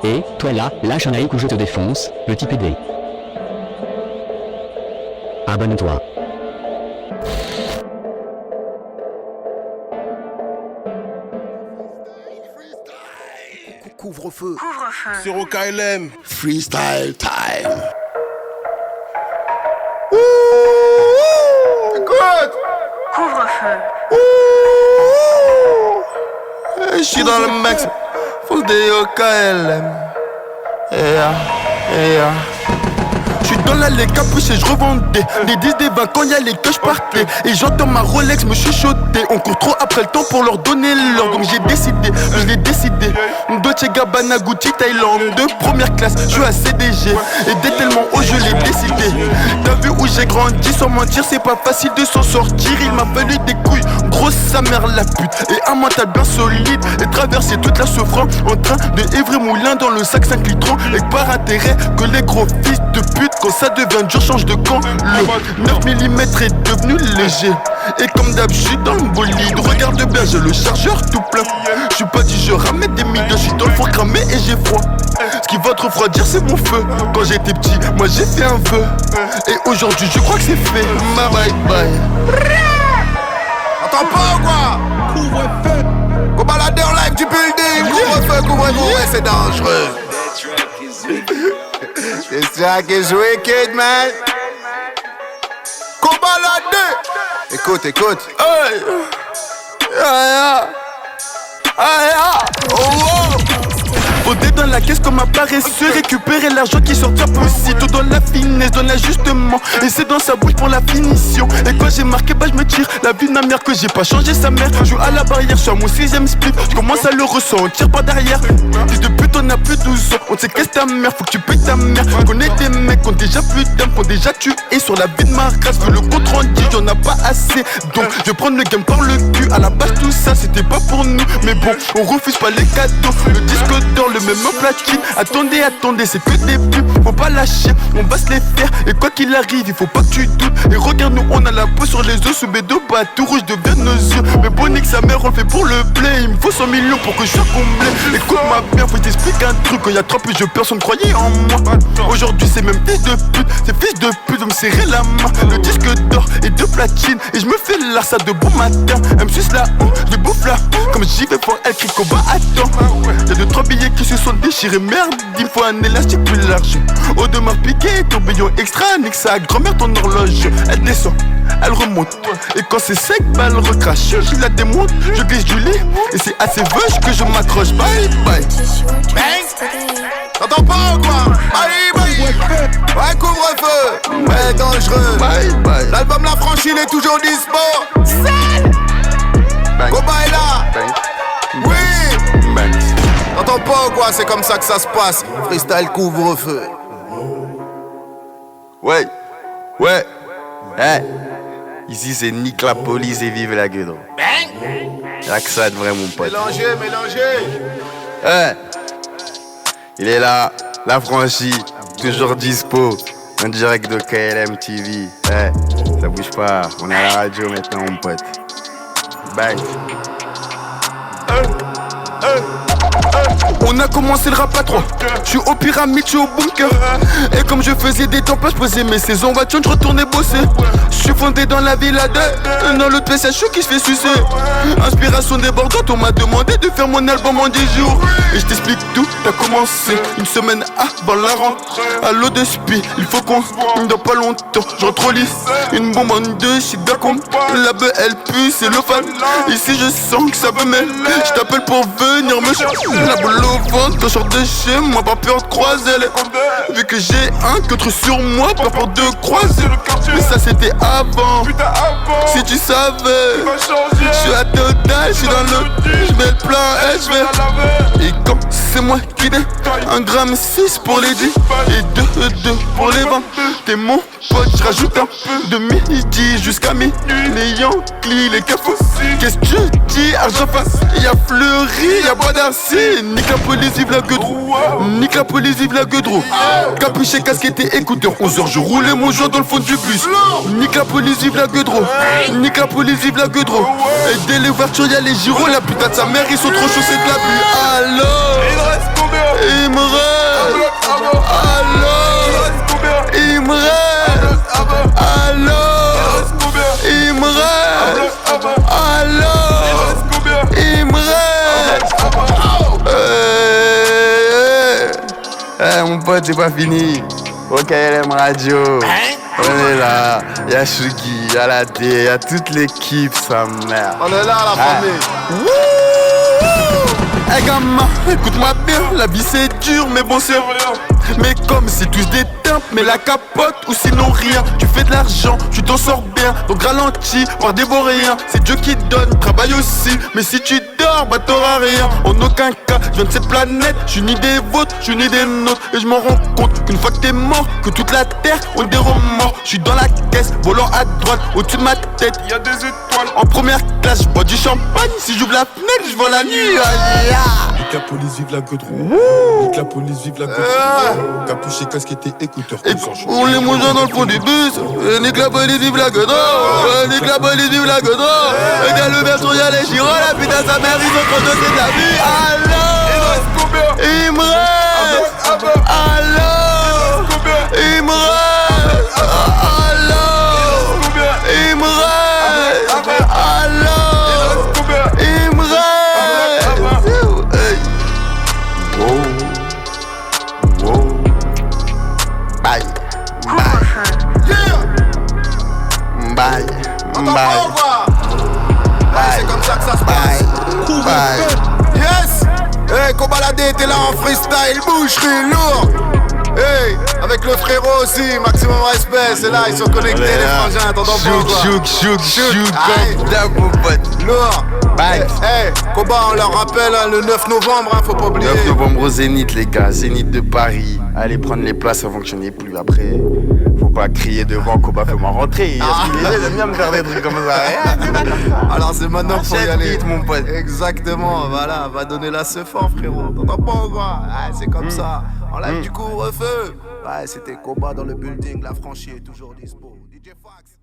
Et, toi là, lâche un like ou je te défonce, petit PD. Abonne-toi. Couvre-feu. Sur OKLM. Freestyle time. Écoute. Couvre-feu. Je suis dans le max. Faut des OKLM. Je suis dans l'allée capuche et je revendais des 10, des 20 quand y'a les que je partais. Et j'entends ma Rolex me chuchoter. On court trop après le temps pour leur donner l'heure. Donc j'ai décidé, je l'ai décidé. Dolce Gabbana, Gucci, Thaïlande. De première classe, je suis à CDG. Et dès tellement haut, je l'ai décidé. T'as vu où j'ai grandi, sans mentir, c'est pas facile de s'en sortir. Il m'a fallu des couilles, grosse sa mère la pute. Et un mental bien solide. Et traverser toute la souffrance en train de Évry Moulin dans le sac 5 litres. Et par intérêt que les gros fils de pute, quand ça devient dur, change de camp. Le 9 mm est devenu léger. Et comme d'hab, je suis dans le bolide. Regarde bien, j'ai le chargeur tout plein. Je suis pas du genre à mettre des millions. Je suis dans le four cramé et j'ai froid. Ce qui va te refroidir, c'est mon feu. Quand j'étais petit, moi j'ai fait un vœu. Et aujourd'hui, je crois que c'est fait. Bye bye. Entends pas ou quoi? Couvre-feu. Go balader en live du building. Couvre-feu, couvre-feu, ouais, c'est dangereux. This track is wicked, man. Go balader. Écoute. Hey. Oh. Rôder dans la caisse comme un paresseux. Récupérer l'argent qui sortira possible. Tout dans la finesse, dans l'ajustement. Et c'est dans sa bouche pour la finition. Et quand j'ai marqué, bah je me tire. La vie de ma mère que j'ai pas changé sa mère. Je joue à la barrière, je suis à mon 6ème split. Je commence à le ressentir par derrière. Fils de pute, on a plus de 12 ans. On sait qu'est-ce ta mère, faut que tu payes ta mère. Je connais des mecs qui ont déjà plus d'âme, qui ont déjà tué sur la vie de ma race. Veux le compte rendu, y'en a pas assez. Donc je vais prendre le game par le cul. À la base tout ça c'était pas pour nous. Mais bon, on refuse pas les cadeaux. Le disque d'or, le même platine. Attendez, c'est que des pubs. Faut pas lâcher, on va se les faire. Et quoi qu'il arrive, il faut pas que tu doutes. Et regarde nous, on a la peau sur les os. Sous mes deux bas, tout rouge devient nos yeux. Mais bon, nique sa mère, on le fait pour le play. Il me faut 100 millions pour que je sois comblé. Écoute-moi bien, faut que je t'explique un truc. Quand y'a trop plus de personnes croyaient en moi. Aujourd'hui c'est même fils de pute. Ces fils de pute vont me serrer la main. Le disque d'or et de platine. Et je me fais l'art, ça de bon matin. Elle me suce la honte, je les bouffe là. Comme j'y vais pour elle, Kiko, bah attends. Y'a 2-3 billets qui se sont déchirés. Merde, il faut un élastique plus large. Eau de mar piqué, tourbillon extra. Nique sa grand-mère, ton horloge. Elle descend, elle remonte. Et quand c'est sec, bah elle recrache. Je la démonte, je glisse du lit. Et c'est assez veuche que je m'accroche. Bye bye. Bang. T'entends pas ou quoi? Bye. Ouais, couvre-feu. Ouais, dangereux. Bye. L'album La Franchie, il est toujours dispo. Sale. Go bye là. Oui. T'entends pas ou quoi? C'est comme ça que ça se passe. Freestyle couvre-feu. Ouais. Ici c'est nique la police et vive la gueule. Y'a que ça de vrai mon pote. Mélangez. Il est là, La Franchie, toujours dispo. En direct de KLM TV. Ça bouge pas, on est à la radio maintenant mon pote. Bye. On a commencé le rap à 3. Je suis au pyramide, je suis au bunker. Et comme je faisais des tempes, je posais mes saisons voiture, je retournais bosser. Je suis fondé dans la ville à deux. Dans l'autre PC chou qui se fait sucer. Inspiration débordante, on m'a demandé de faire mon album en 10 jours. Et je t'explique tout, t'as commencé une semaine avant la rentrée. À l'eau de spi, il faut qu'on dans pas longtemps. Je rentre au lycée, une bombe en deux, je d'accord. La beuh elle pue, c'est le fan. Ici je sens que ça veut mêler. Je t'appelle pour venir me chercher. La boule au ventre quand je sors de chez moi, pas peur de croiser les. Vu que j'ai un contre sur moi, pas peur de croiser. Mais ça c'était avant. Si tu savais, je suis à total, je suis dans le. Je mets le plein et je vais. Et quand c'est moi qui dé, 1,6 g pour les 10 et 2 pour les 20. T'es mon pote, je rajoute un peu de midi jusqu'à minuit. Les Yankees, les cafous. Qu'est-ce que tu dis, argent face? Y'a Fleury, y'a Bois d'Arcy. Nique la police, vive la gueudreau. Nique la police, vive la gueudreau. Capuché, casquette et écouteur. 11h, je roulais mon joint dans le fond du bus. Nique la police, vive la gueudreau. Nique la police, vive la gueudreau. Et dès l'ouverture, y'a les gyros. La putain de sa mère, ils sont trop chauds, c'est de la pluie. Alors mon pote, c'est pas fini. Au KLM Radio. On est là. Y'a Shugi, y'a la D, y'a toute l'équipe, sa mère. On est là, la famille. Hey gamin, écoute-moi bien, la vie c'est dur, mais bon c'est rien. Mais comme c'est tous des tempes, mais la capote ou sinon rien. Tu fais de l'argent, tu t'en sors bien, donc ralentis, voir des beaux rien. C'est Dieu qui donne, travaille aussi, mais si tu dors, bah t'auras rien. En aucun cas, je viens de cette planète, je suis ni des vôtres, je suis ni des nôtres. Et je m'en rends compte qu'une fois que t'es mort, que toute la terre ont des remords. Je suis dans la caisse, volant à droite, au-dessus de ma tête, y a des étoiles. En première classe, je bois du champagne, si j'ouvre la fenêtre, je vois la nuit. Nique la police, vive la godron. Nique la police, vive la godron. Capuché, casquette et écouteur. On les mange dans le fond du bus. Nique la police, vive la godron. Nique la police, vive la godron. Et dans le verso, y'a les chirons. La putain, sa mère, ils ont trop donné de la vie. Allô, il me reste. Allô, il me reste. Allô, il me reste. Allô, il me reste. Bye. Bye. C'est comme ça que ça se passe. Yes. Hey, Kobalade, t'es là en freestyle, boucherie lourd. Hey, avec le frérot aussi, maximum respect. C'est là, ils sont connectés les frangins, t'entends pas quoi? Chouk, comme d'hab, mon pote. Lourd. Bye. Hey, Koba, on leur rappelle hein, le 9 novembre, hein, faut pas oublier. 9 novembre au Zénith, les gars, Zénith de Paris. Allez prendre les places avant que je n'ai plus. Après, faut pas crier devant, Koba, fais-moi rentrer. Est-ce qu'il est j'aime bien me faire des trucs comme ça. Alors c'est maintenant qu'il faut y aller. Vite, mon pote. Exactement, voilà, va donner la ce fort, frérot. T'entends pas ou quoi? C'est comme ça. En live du couvre-feu. Ouais, c'était Koba dans le building, la franchise est toujours dispo. DJ Fax.